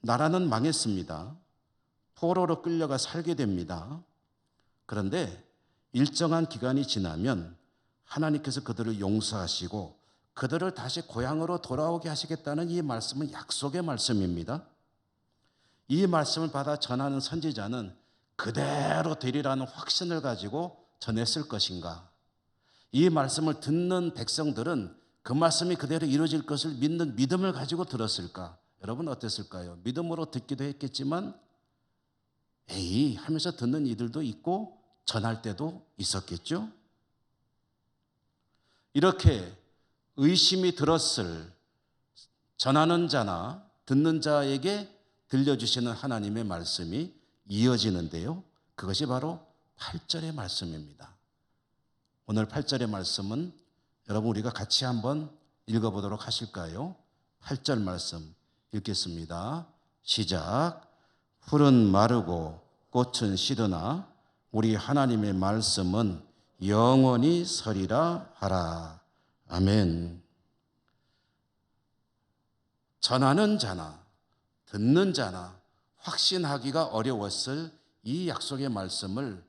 나라는 망했습니다. 포로로 끌려가 살게 됩니다. 그런데 일정한 기간이 지나면 하나님께서 그들을 용서하시고 그들을 다시 고향으로 돌아오게 하시겠다는 이 말씀은 약속의 말씀입니다. 이 말씀을 받아 전하는 선지자는 그대로 되리라는 확신을 가지고 전했을 것인가? 이 말씀을 듣는 백성들은 그 말씀이 그대로 이루어질 것을 믿는 믿음을 가지고 들었을까? 여러분 어땠을까요? 믿음으로 듣기도 했겠지만 에이 하면서 듣는 이들도 있고 전할 때도 있었겠죠? 이렇게 의심이 들었을 전하는 자나 듣는 자에게 들려주시는 하나님의 말씀이 이어지는데요. 그것이 바로 8절의 말씀입니다. 오늘 8절의 말씀은 여러분 우리가 같이 한번 읽어보도록 하실까요? 8절 말씀 읽겠습니다. 시작. 풀은 마르고 꽃은 시드나 우리 하나님의 말씀은 영원히 서리라 하라. 아멘. 전하는 자나 듣는 자나 확신하기가 어려웠을 이 약속의 말씀을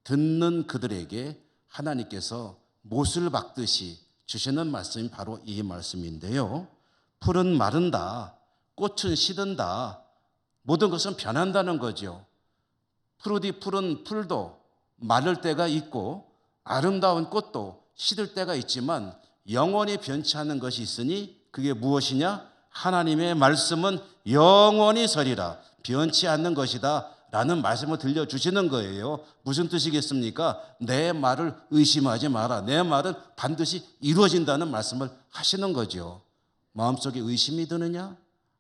듣는 그들에게 하나님께서 못을 박듯이 주시는 말씀이 바로 이 말씀인데요. 풀은 마른다, 꽃은 시든다, 모든 것은 변한다는 거죠. 푸르디 푸른 풀도 마를 때가 있고 아름다운 꽃도 시들 때가 있지만 영원히 변치 않는 것이 있으니 그게 무엇이냐? 하나님의 말씀은 영원히 서리라. 변치 않는 것이다 라는 말씀을 들려주시는 거예요. 무슨 뜻이겠습니까? 내 말을 의심하지 마라. 내 말은 반드시 이루어진다는 말씀을 하시는 거죠. 마음속에 의심이 드느냐?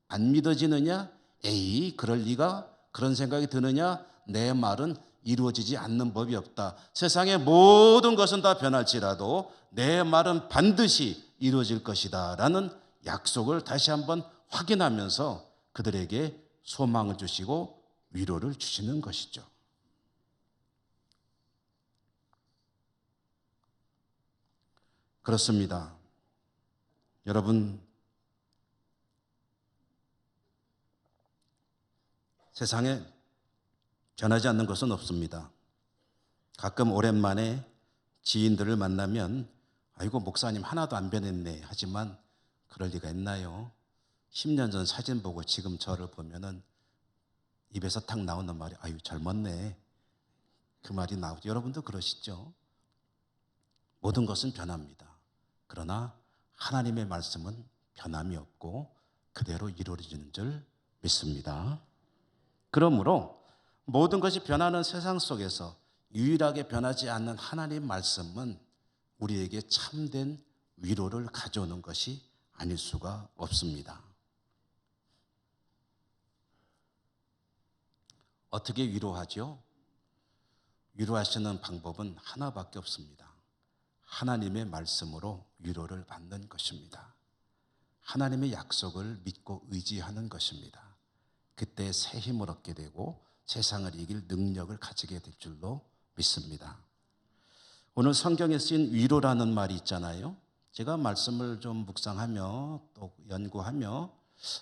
안 믿어지느냐? 에이 그럴 리가? 그런 생각이 드느냐? 내 말은 이루어지지 않는 법이 없다. 세상의 모든 것은 다 변할지라도 내 말은 반드시 이루어질 것이다 라는 약속을 다시 한번 확인하면서 그들에게 소망을 주시고 위로를 주시는 것이죠. 그렇습니다. 여러분, 세상에 변하지 않는 것은 없습니다. 가끔 오랜만에 지인들을 만나면 아이고 목사님 하나도 안 변했네 하지만 그럴 리가 있나요? 10년 전 사진 보고 지금 저를 보면은 입에서 탁 나오는 말이 아유 젊었네 그 말이 나오죠. 여러분도 그러시죠? 모든 것은 변합니다. 그러나 하나님의 말씀은 변함이 없고 그대로 이루어지는 줄 믿습니다. 그러므로 모든 것이 변하는 세상 속에서 유일하게 변하지 않는 하나님 말씀은 우리에게 참된 위로를 가져오는 것이 아닐 수가 없습니다. 어떻게 위로하죠? 위로하시는 방법은 하나밖에 없습니다. 하나님의 말씀으로 위로를 받는 것입니다. 하나님의 약속을 믿고 의지하는 것입니다. 그때 새 힘을 얻게 되고 세상을 이길 능력을 가지게 될 줄로 믿습니다. 오늘 성경에 쓰인 위로라는 말이 있잖아요. 제가 말씀을 좀 묵상하며 또 연구하며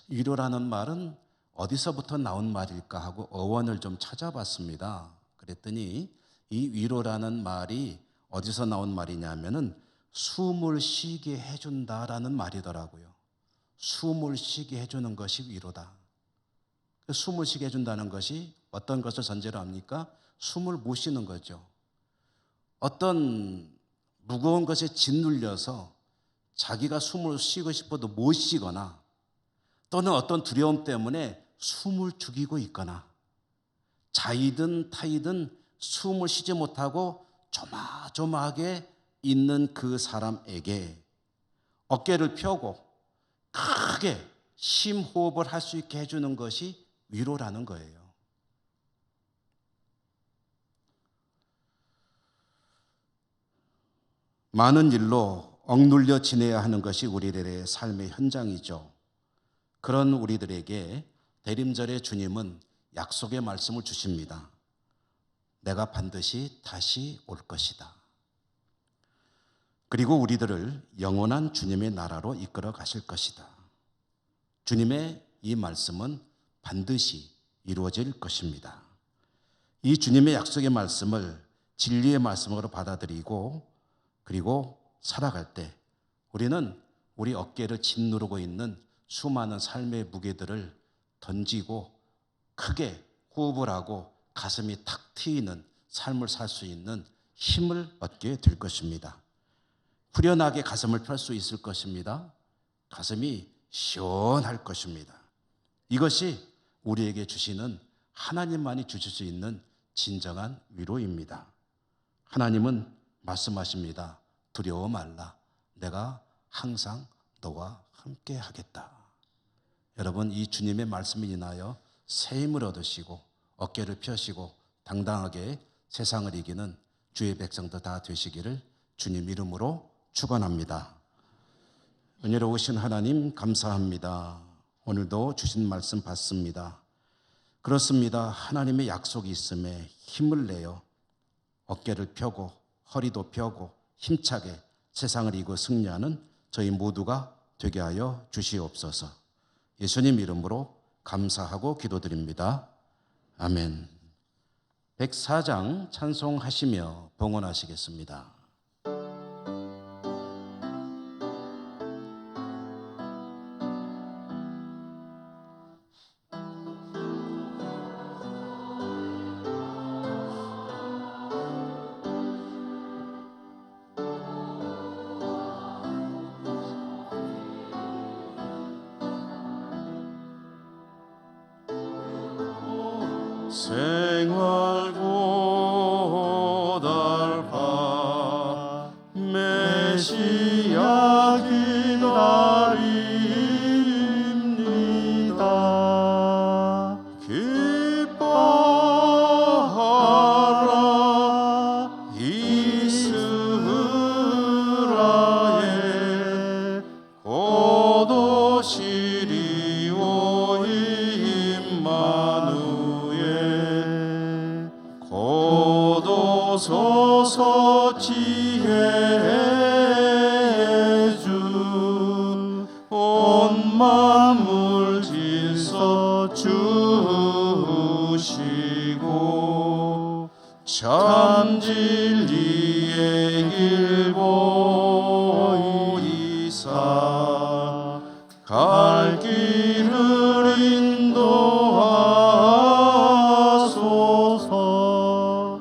위로라는 말은 어디서부터 나온 말일까 하고 어원을 좀 찾아봤습니다. 그랬더니 이 위로라는 말이 어디서 나온 말이냐면은 숨을 쉬게 해준다라는 말이더라고요. 숨을 쉬게 해주는 것이 위로다. 숨을 쉬게 해준다는 것이 어떤 것을 전제로 합니까? 숨을 못 쉬는 거죠. 어떤 무거운 것에 짓눌려서 자기가 숨을 쉬고 싶어도 못 쉬거나 또는 어떤 두려움 때문에 숨을 죽이고 있거나 자이든 타이든 숨을 쉬지 못하고 조마조마하게 있는 그 사람에게 어깨를 펴고 크게 심호흡을 할 수 있게 해주는 것이 위로라는 거예요. 많은 일로 억눌려 지내야 하는 것이 우리들의 삶의 현장이죠. 그런 우리들에게 대림절의 주님은 약속의 말씀을 주십니다. 내가 반드시 다시 올 것이다. 그리고 우리들을 영원한 주님의 나라로 이끌어 가실 것이다. 주님의 이 말씀은 반드시 이루어질 것입니다. 이 주님의 약속의 말씀을 진리의 말씀으로 받아들이고 그리고 살아갈 때 우리는 우리 어깨를 짓누르고 있는 수많은 삶의 무게들을 던지고 크게 호흡을 하고 가슴이 탁 트이는 삶을 살 수 있는 힘을 얻게 될 것입니다. 후련하게 가슴을 펼 수 있을 것입니다. 가슴이 시원할 것입니다. 이것이 우리에게 주시는 하나님만이 주실 수 있는 진정한 위로입니다. 하나님은 말씀하십니다. 두려워 말라. 내가 항상 너와 함께 하겠다. 여러분, 이 주님의 말씀을 인하여 새 힘을 얻으시고 어깨를 펴시고 당당하게 세상을 이기는 주의 백성들 다 되시기를 주님 이름으로 축원합니다. 은혜로우신 하나님 감사합니다. 오늘도 주신 말씀 받습니다. 그렇습니다. 하나님의 약속이 있음에 힘을 내어 어깨를 펴고 허리도 펴고 힘차게 세상을 이기고 승리하는 저희 모두가 되게 하여 주시옵소서. 예수님 이름으로 감사하고 기도드립니다. 아멘. 104장 찬송하시며 봉헌하시겠습니다. 생활 고달파 메시아 기다립니다. 기뻐하라 이스라엘 곧 오시리오 임마누엘 곧 오소서 지혜의 주 온 만물 질서 주시고 참 진리의 길 보이사 갈 길을 인도하소서.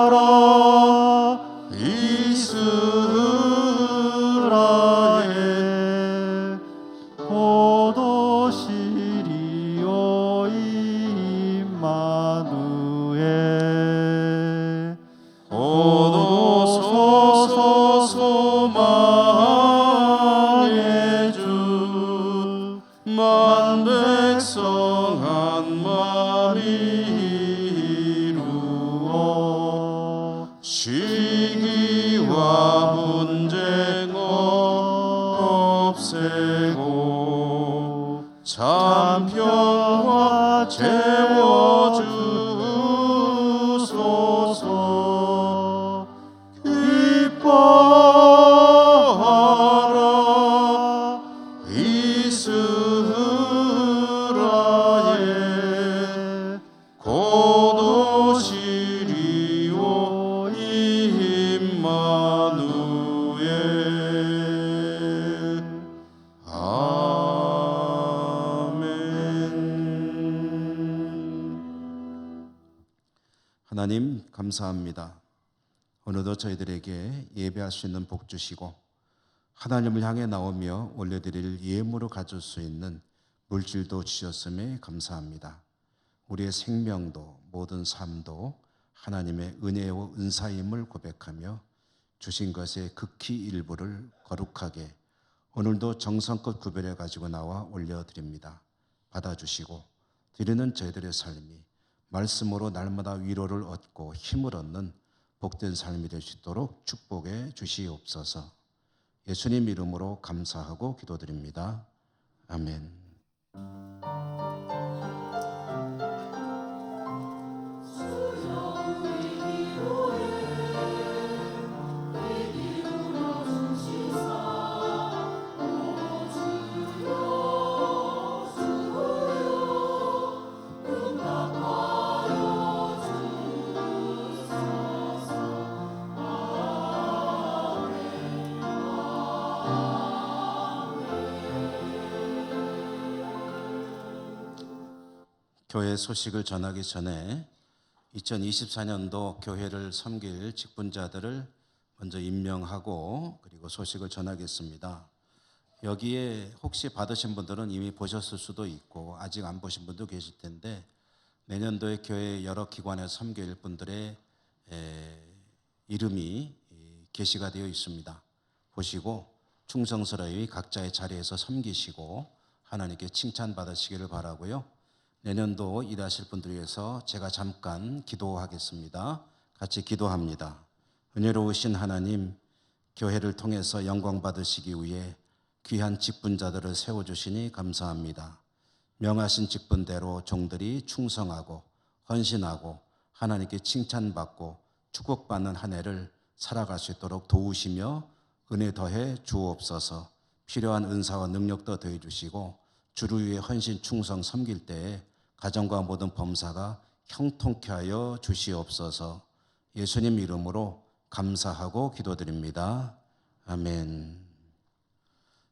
기뻐하라 이스라엘 곧 오시리오 임마누엘 곧 오소서 소망의 주 만 백성 한 마음 이루어 시기와 분쟁 없애고 참 평화 채워주소서. 기뻐하라 이스라엘 곧 오시리오 임마누엘. 아멘. 하나님 감사합니다. 오늘도 저희들에게 예배할 수 있는 복 주시고 하나님을 향해 나오며 올려드릴 예물을 가질 수 있는 물질도 주셨음에 감사합니다. 우리의 생명도 모든 삶도 하나님의 은혜와 은사임을 고백하며 주신 것의 극히 일부를 거룩하게 오늘도 정성껏 구별해 가지고 나와 올려드립니다. 받아주시고 드리는 저희들의 삶이 말씀으로 날마다 위로를 얻고 힘을 얻는 복된 삶이 될 수 있도록 축복해 주시옵소서. 예수님 이름으로 감사하고 기도드립니다. 아멘. 교회 소식을 전하기 전에 2024년도 교회를 섬길 직분자들을 먼저 임명하고 그리고 소식을 전하겠습니다. 여기에 혹시 받으신 분들은 이미 보셨을 수도 있고 아직 안 보신 분도 계실 텐데 내년도에 교회 여러 기관에 섬길 분들의 이름이 게시가 되어 있습니다. 보시고 충성스러이 각자의 자리에서 섬기시고 하나님께 칭찬받으시기를 바라고요. 내년도 일하실 분들 위해서 제가 잠깐 기도하겠습니다. 같이 기도합니다. 은혜로우신 하나님, 교회를 통해서 영광 받으시기 위해 귀한 직분자들을 세워주시니 감사합니다. 명하신 직분대로 종들이 충성하고 헌신하고 하나님께 칭찬받고 축복받는 한 해를 살아갈 수 있도록 도우시며 은혜 더해 주옵소서. 필요한 은사와 능력도 더해 주시고 주를 위해 헌신 충성 섬길 때에 가정과 모든 범사가 형통케 하여 주시옵소서. 예수님 이름으로 감사하고 기도드립니다. 아멘.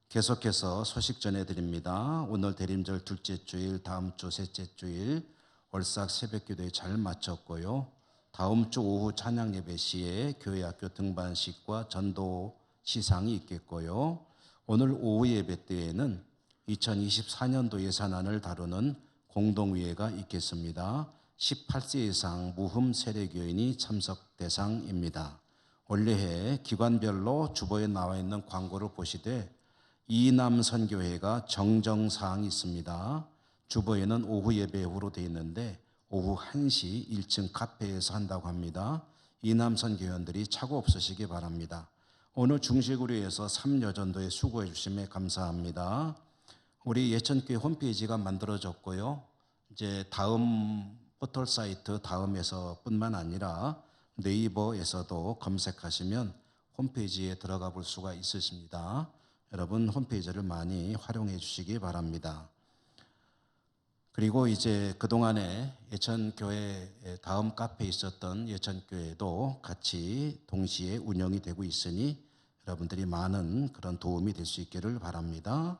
계속해서 소식 전해드립니다. 오늘 대림절 둘째 주일, 다음 주 셋째 주일 월삭 새벽기도에 잘 마쳤고요. 다음 주 오후 찬양 예배 시에 교회 학교 등반식과 전도 시상이 있겠고요. 오늘 오후 예배 때에는 2024년도 예산안을 다루는 공동의회가 있겠습니다. 18세 이상 무흠 세례교인이 참석 대상입니다. 원래해 기관별로 주보에 나와 있는 광고를 보시되 이남선교회가 정정사항이 있습니다. 주보에는 오후 예배 후로 되어 있는데 오후 1시 1층 카페에서 한다고 합니다. 이남선교회원들이 착오 없으시기 바랍니다. 오늘 중실구리에서 3여전도에 수고해 주심에 감사합니다. 우리 예천교회 홈페이지가 만들어졌고요. 이제 다음 포털 사이트 다음에서 뿐만 아니라 네이버에서도 검색하시면 홈페이지에 들어가 볼 수가 있으십니다. 여러분 홈페이지를 많이 활용해 주시기 바랍니다. 그리고 이제 그동안에 예천교회 다음 카페에 있었던 예천교회도 같이 동시에 운영이 되고 있으니 여러분들이 많은 그런 도움이 될 수 있기를 바랍니다.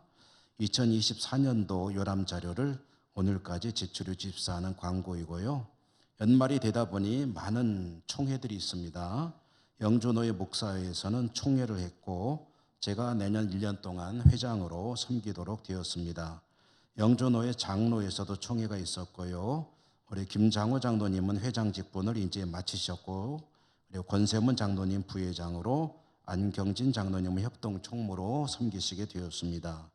2024년도 요람 자료를 오늘까지 제출해 주십사 하는 광고이고요. 연말이 되다 보니 많은 총회들이 있습니다. 영주노회 목사회에서는 총회를 했고 제가 내년 1년 동안 회장으로 섬기도록 되었습니다. 영주노회 장로에서도 총회가 있었고요. 우리 김장호 장로님은 회장 직분을 이제 마치셨고 그리고 권세문 장로님 부회장으로 안경진 장로님은 협동총무로 섬기시게 되었습니다.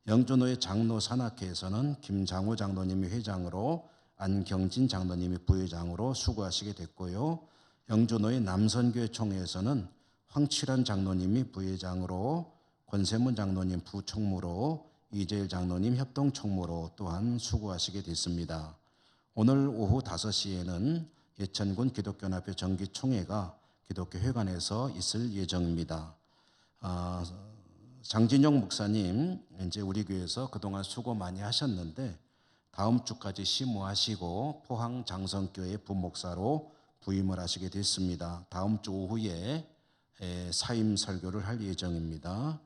영주노회 장로 산악회에서는 김장호 장로님이 회장으로 안경진 장로님이 부회장으로 수고하시게 됐고요. 영주노회 남선교회 총회에서는 황칠환 장로님이 부회장으로 권세문 장로님 부총무로 이재일 장로님 협동총무로 또한 수고하시게 됐습니다. 오늘 오후 5시에는 예천군 기독교연합회 정기총회가 기독교회관에서 있을 예정입니다. 장진영 목사님 이제 우리 교회에서 그동안 수고 많이 하셨는데 다음 주까지 심호하시고 포항 장성교회 부목사로 부임을 하시게 됐습니다. 다음 주 오후에 사임 설교를 할 예정입니다.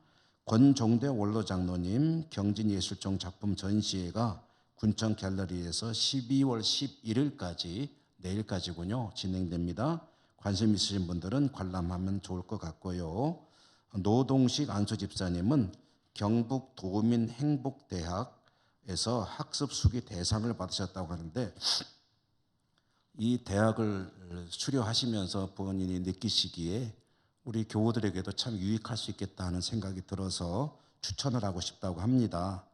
권종대 원로 장로님 경진예술종 작품 전시회가 군청 갤러리에서 12월 11일까지 내일까지군요. 진행됩니다. 관심 있으신 분들은 관람하면 좋을 것 같고요. 노동식 안수 집사님은 경북 도민 행복대학에서 학습 수기 대상을 받으셨다고 하는데 이 대학을 수료하시면서 본인이 느끼시기에 우리 교우들에게도 참 유익할 수 있겠다 하는 생각이 들어서 추천을 하고 싶다고 합니다.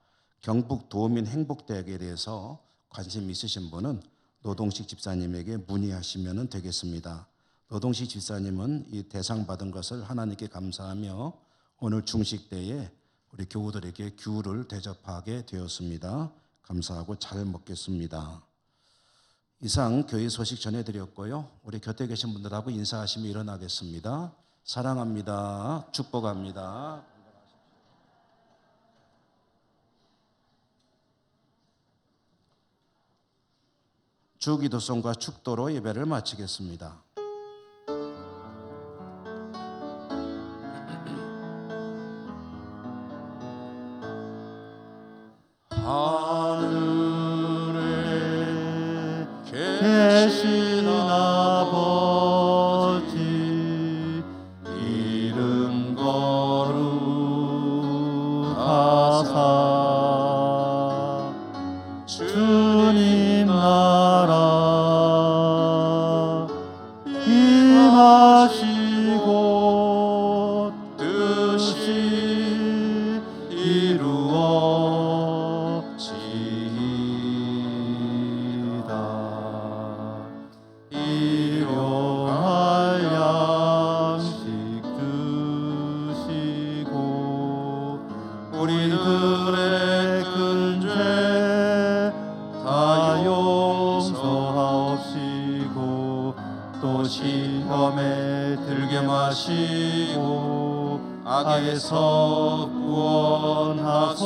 경북 도민 행복대학에 대해서 관심 있으신 분은 노동식 집사님에게 문의하시면 되겠습니다. 노동식 집사님은 이 대상 받은 것을 하나님께 감사하며 오늘 중식 때에 우리 교우들에게 귤을 대접하게 되었습니다. 감사하고 잘 먹겠습니다. 이상 교회 소식 전해드렸고요. 우리 곁에 계신 분들하고 인사하시며 일어나겠습니다. 사랑합니다. 축복합니다. 주기도송과 축도로 예배를 마치겠습니다. 하늘에 계신 아버지 이름 거룩하사 주님 나라 임하시고 뜻이 이루어지이다. 일용할 양식 주시고 우리들의 큰 죄 다 용서하옵시고 또 시험에 들게 마시고 악에서 구원하소서.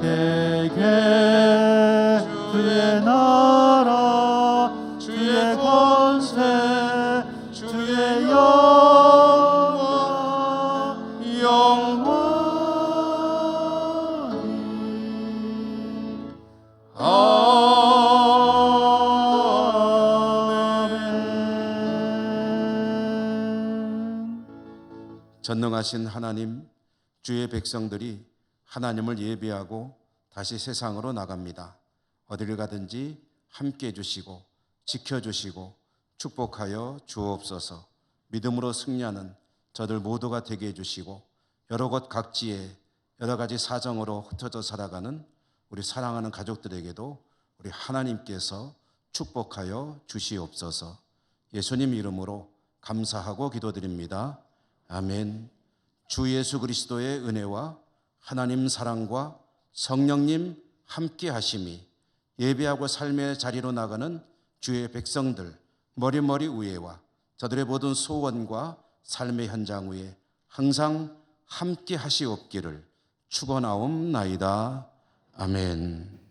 대개 주의 나라 주의 권세 주의 영광이 아멘. 전능하신 하나님, 주의 백성들이 하나님을 예배하고 다시 세상으로 나갑니다. 어디를 가든지 함께해 주시고 지켜주시고 축복하여 주옵소서. 믿음으로 승리하는 저들 모두가 되게 해주시고 여러 곳 각지에 여러 가지 사정으로 흩어져 살아가는 우리 사랑하는 가족들에게도 우리 하나님께서 축복하여 주시옵소서. 예수님 이름으로 감사하고 기도드립니다. 아멘. 주 예수 그리스도의 은혜와 하나님 사랑과 성령님 함께 하심이 예배하고 삶의 자리로 나가는 주의 백성들 머리머리 위에와 저들의 모든 소원과 삶의 현장 위에 항상 함께 하시옵기를 축원하옵나이다. 아멘.